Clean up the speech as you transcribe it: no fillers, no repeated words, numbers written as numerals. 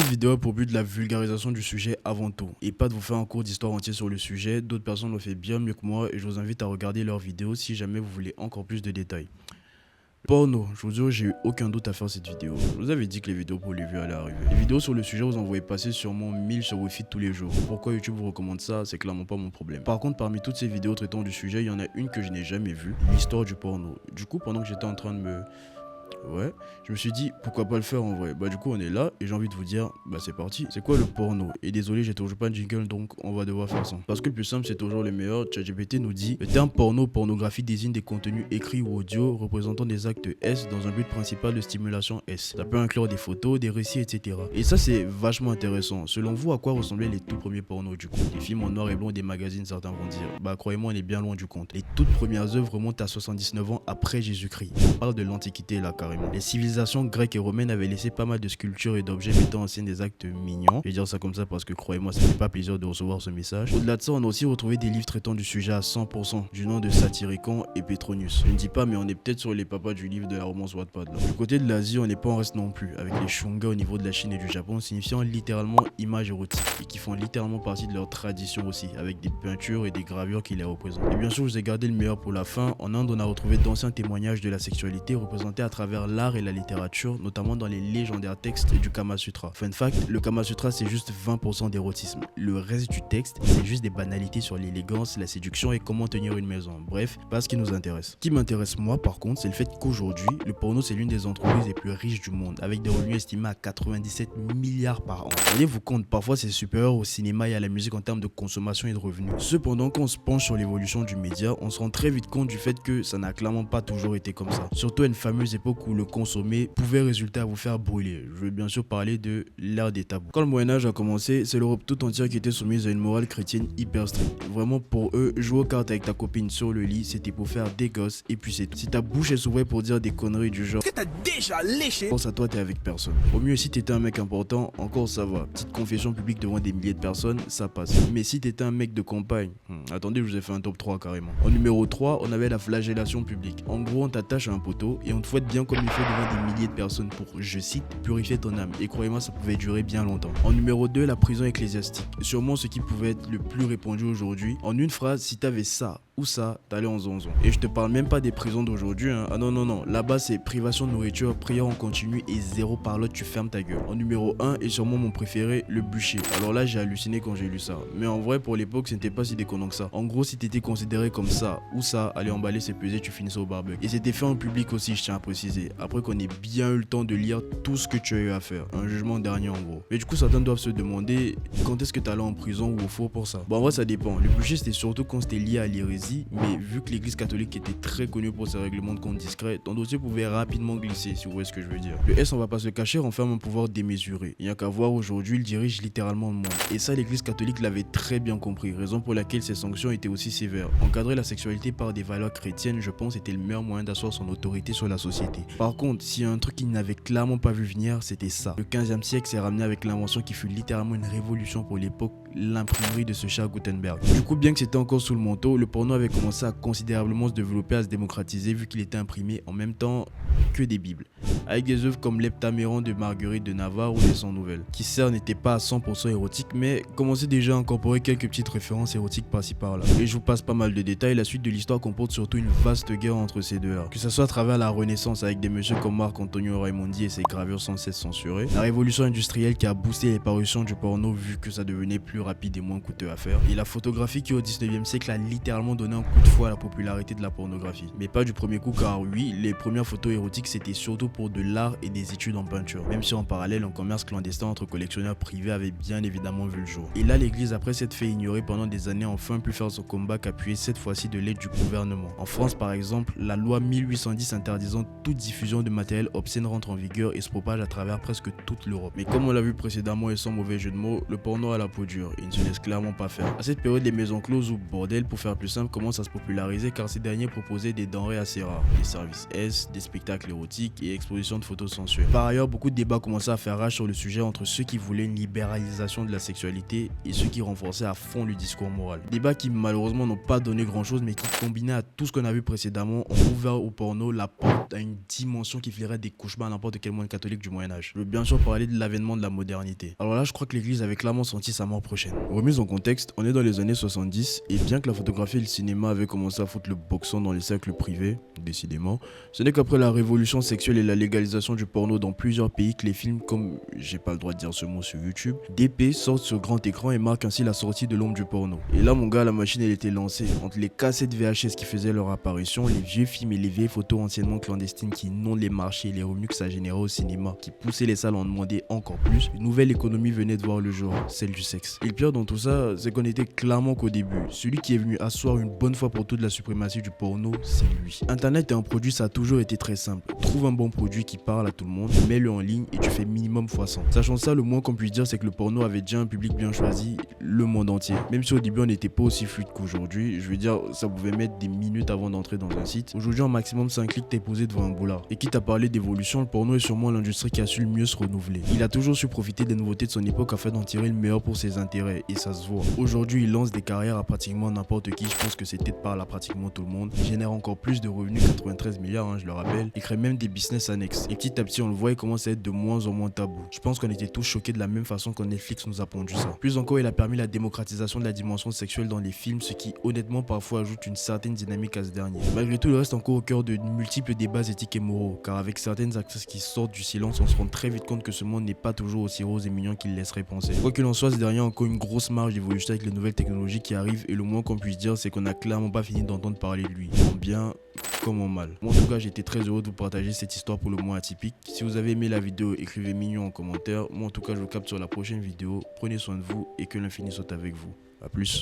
Cette vidéo a pour but de la vulgarisation du sujet avant tout, et pas de vous faire un cours d'histoire entier sur le sujet. D'autres personnes l'ont fait bien mieux que moi et je vous invite à regarder leurs vidéos si jamais vous voulez encore plus de détails. Porno, je vous jure, j'ai eu aucun doute à faire cette vidéo. Je vous avais dit que les vidéos pour les vues allaient arriver. Les vidéos sur le sujet, vous en voyez passer sûrement 1000 sur vos feeds tous les jours. Pourquoi YouTube vous recommande ça, c'est clairement pas mon problème. Par contre, parmi toutes ces vidéos traitant du sujet, il y en a une que je n'ai jamais vue, l'histoire du porno. Du coup, pendant que j'étais en train de je me suis dit pourquoi pas le faire en vrai. Du coup on est là et j'ai envie de vous dire c'est parti. C'est quoi le porno? Et désolé, j'ai toujours pas de jingle donc on va devoir faire ça. Parce que le plus simple c'est toujours le meilleur. ChatGPT nous dit le terme porno, pornographie désigne des contenus écrits ou audio représentant des actes S dans un but principal de stimulation S. Ça peut inclure des photos, des récits, etc. Et ça c'est vachement intéressant. Selon vous, à quoi ressemblaient les tout premiers pornos du coup? Des films en noir et blanc et des magazines, certains vont dire. Croyez-moi, on est bien loin du compte. Les toutes premières œuvres remontent à 79 ans après Jésus-Christ. On parle de l'Antiquité là carrément. Les civilisations grecques et romaines avaient laissé pas mal de sculptures et d'objets mettant en scène des actes mignons. Je vais dire ça comme ça parce que croyez-moi, ça fait pas plaisir de recevoir ce message. Au-delà de ça, on a aussi retrouvé des livres traitant du sujet à 100%, du nom de Satyricon et Petronius. Je ne dis pas, mais on est peut-être sur les papas du livre de la romance Wattpad là. Du côté de l'Asie, on n'est pas en reste non plus, avec les shunga au niveau de la Chine et du Japon, signifiant littéralement images érotiques et qui font littéralement partie de leur tradition aussi, avec des peintures et des gravures qui les représentent. Et bien sûr, je vous ai gardé le meilleur pour la fin. En Inde, on a retrouvé d'anciens témoignages de la sexualité représentés à travers l'art et la littérature, notamment dans les légendaires textes du Kama Sutra. Fun fact, le Kama Sutra c'est juste 20% d'érotisme. Le reste du texte c'est juste des banalités sur l'élégance, la séduction et comment tenir une maison. Bref, pas ce qui nous intéresse. Ce qui m'intéresse moi par contre, c'est le fait qu'aujourd'hui, le porno c'est l'une des entreprises les plus riches du monde, avec des revenus estimés à 97 milliards par an. Rendez-vous compte, parfois c'est supérieur au cinéma et à la musique en termes de consommation et de revenus. Cependant, quand on se penche sur l'évolution du média, on se rend très vite compte du fait que ça n'a clairement pas toujours été comme ça. Surtout à une fameuse époque où le consommer pouvait résulter à vous faire brûler. Je veux bien sûr parler de l'ère des tabous. Quand le Moyen-Âge a commencé, c'est l'Europe tout entière qui était soumise à une morale chrétienne hyper stricte. Vraiment pour eux, jouer aux cartes avec ta copine sur le lit, c'était pour faire des gosses et puis c'est. Si ta bouche s'ouvrait pour dire des conneries du genre, que t'as déjà léché? pense à toi, t'es avec personne. Au mieux, si t'étais un mec important, encore ça va. Petite confession publique devant des milliers de personnes, ça passe. Mais si t'étais un mec de campagne, attendez, je vous ai fait un top 3 carrément. En numéro 3, on avait la flagellation publique. En gros, on t'attache à un poteau et on te fouette bien comme il faut devant des milliers de personnes pour, je cite, purifier ton âme. Et croyez-moi, ça pouvait durer bien longtemps. En numéro 2, la prison ecclésiastique. Sûrement ce qui pouvait être le plus répandu aujourd'hui. En une phrase, si t'avais ça ou ça, t'allais en zonzon. Et je te parle même pas des prisons d'aujourd'hui, hein. Ah non. Là-bas, c'est privation de nourriture, prière en continu et zéro parlotte, tu fermes ta gueule. En numéro 1, et sûrement mon préféré, le bûcher. Alors là, j'ai halluciné quand j'ai lu ça. Mais en vrai, pour l'époque, ce n'était pas si déconnant que ça. En gros, si t'étais considéré comme ça ou ça, aller emballer, c'est pesé, tu finissais au barbecue. Et c'était fait en public aussi, je tiens à préciser. Après qu'on ait bien eu le temps de lire tout ce que tu as eu à faire. Un jugement dernier en gros. Mais du coup, certains doivent se demander quand est-ce que t'allais en prison ou au four pour ça. En vrai, ça dépend. Le bûcher, c'était surtout quand c'était lié à l'hérésie. Mais vu que l'église catholique était très connue pour ses règlements de compte discrets, ton dossier pouvait rapidement glisser, si vous voyez ce que je veux dire. Le S, on va pas se cacher, renferme un pouvoir démesuré. Il n'y a qu'à voir aujourd'hui, il dirige littéralement le monde. Et ça, l'église catholique l'avait très bien compris, raison pour laquelle ses sanctions étaient aussi sévères. Encadrer la sexualité par des valeurs chrétiennes, je pense, était le meilleur moyen d'asseoir son autorité sur la société. Par contre, s'il y a un truc qu'il n'avait clairement pas vu venir, c'était ça. Le 15e siècle s'est ramené avec l'invention qui fut littéralement une révolution pour l'époque, l'imprimerie de ce cher Gutenberg. Du coup, bien que c'était encore sous le manteau, le porno avait commencé à considérablement se développer, à se démocratiser vu qu'il était imprimé en même temps que des bibles, avec des œuvres comme l'Heptaméron de Marguerite de Navarre ou les 100 nouvelles, qui certes n'étaient pas à 100% érotiques, mais commençaient déjà à incorporer quelques petites références érotiques par-ci par-là. Et je vous passe pas mal de détails, la suite de l'histoire comporte surtout une vaste guerre entre ces deux-là, que ce soit à travers la Renaissance avec des messieurs comme Marc Antonio Raimondi et ses gravures sans cesse censurées, la révolution industrielle qui a boosté les parutions du porno vu que ça devenait plus rapide et moins coûteux à faire, et la photographie qui au 19e siècle a littéralement donné un coup de fouet à la popularité de la pornographie. Mais pas du premier coup car oui, les premières photos érotiques c'était surtout pour de l'art et des études en peinture, même si en parallèle un commerce clandestin entre collectionneurs privés avait bien évidemment vu le jour. Et là l'église après s'être fait ignorer pendant des années a enfin pu faire son combat qu'appuyer cette fois-ci de l'aide du gouvernement. En France par exemple, la loi 1810 interdisant toute diffusion de matériel obscène rentre en vigueur et se propage à travers presque toute l'Europe. Mais comme on l'a vu précédemment et sans mauvais jeu de mots, le porno a la peau dure et il ne se laisse clairement pas faire. À cette période, les maisons closes ou bordel pour faire plus simple commencent à se populariser car ces derniers proposaient des denrées assez rares, des services S, des spectacles érotiques et expositions de photos sensuelles. Par ailleurs, beaucoup de débats commençaient à faire rage sur le sujet entre ceux qui voulaient une libéralisation de la sexualité et ceux qui renforçaient à fond le discours moral. Débats qui malheureusement n'ont pas donné grand chose mais qui combinés à tout ce qu'on a vu précédemment ont ouvert au porno la porte à une dimension qui flairait des cauchemars à n'importe quel moine catholique du Moyen-Âge. Je veux bien sûr parler de l'avènement de la modernité. Alors là, je crois que l'église avait clairement senti sa mort prochaine. Remise en contexte, on est dans les années 70 et bien que la photographie et le cinéma avaient commencé à foutre le boxon dans les cercles privés, décidément, ce n'est qu'après la révolution sexuelle et la légalisation du porno dans plusieurs pays que les films comme, j'ai pas le droit de dire ce mot sur YouTube, d'épée sortent sur grand écran et marquent ainsi la sortie de l'ombre du porno. Et là mon gars, la machine elle était lancée. Entre les cassettes VHS qui faisaient leur apparition, les vieux films et les vieilles photos anciennement clandestines qui inondent les marchés et les revenus que ça générait au cinéma, qui poussaient les salles à en demander encore plus, une nouvelle économie venait de voir le jour, celle du sexe. Et le pire dans tout ça, c'est qu'on était clairement qu'au début. Celui qui est venu asseoir une bonne fois pour toutes la suprématie du porno, c'est lui. Internet est un produit, ça a toujours été très simple. Trouve un bon produit qui parle à tout le monde, mets-le en ligne et tu fais minimum x100. Sachant ça, le moins qu'on puisse dire, c'est que le porno avait déjà un public bien choisi, le monde entier. Même si au début on n'était pas aussi fluide qu'aujourd'hui, je veux dire, ça pouvait mettre des minutes avant d'entrer dans un site. Aujourd'hui, en maximum 5 clics, t'es posé devant un boulard. Et quitte à parler d'évolution, le porno est sûrement l'industrie qui a su le mieux se renouveler. Il a toujours su profiter des nouveautés de son époque afin d'en tirer le meilleur pour ses intérêts, et ça se voit. Aujourd'hui, il lance des carrières à pratiquement n'importe qui, je pense que c'est peut-être pas à pratiquement tout le monde. Il génère encore plus de revenus, 93 milliards, je le rappelle. Il crée même des business annexes. Et petit à petit, on le voit, il commence à être de moins en moins tabou. Je pense qu'on était tous choqués de la même façon quand Netflix nous a pondu ça. Plus encore, il a permis la démocratisation de la dimension sexuelle dans les films, ce qui honnêtement parfois ajoute une certaine dynamique à ce dernier. Malgré tout, il reste encore au cœur de multiples débats éthiques et moraux, car avec certaines actrices qui sortent du silence, on se rend très vite compte que ce monde n'est pas toujours aussi rose et mignon qu'il laisserait penser. Quoi qu'il en soit, ce dernier a encore une grosse marge d'évolution avec les nouvelles technologies qui arrivent, et le moins qu'on puisse dire, c'est qu'on a clairement pas fini d'entendre parler de lui, en bien comme en mal. Moi en tout cas, j'étais très heureux de vous partager cette histoire pour le moins atypique. Si vous avez aimé la vidéo, écrivez mignon en commentaire. Moi en tout cas, je vous capte sur la prochaine vidéo. Prenez soin de vous et que l'infini soit avec vous. A plus.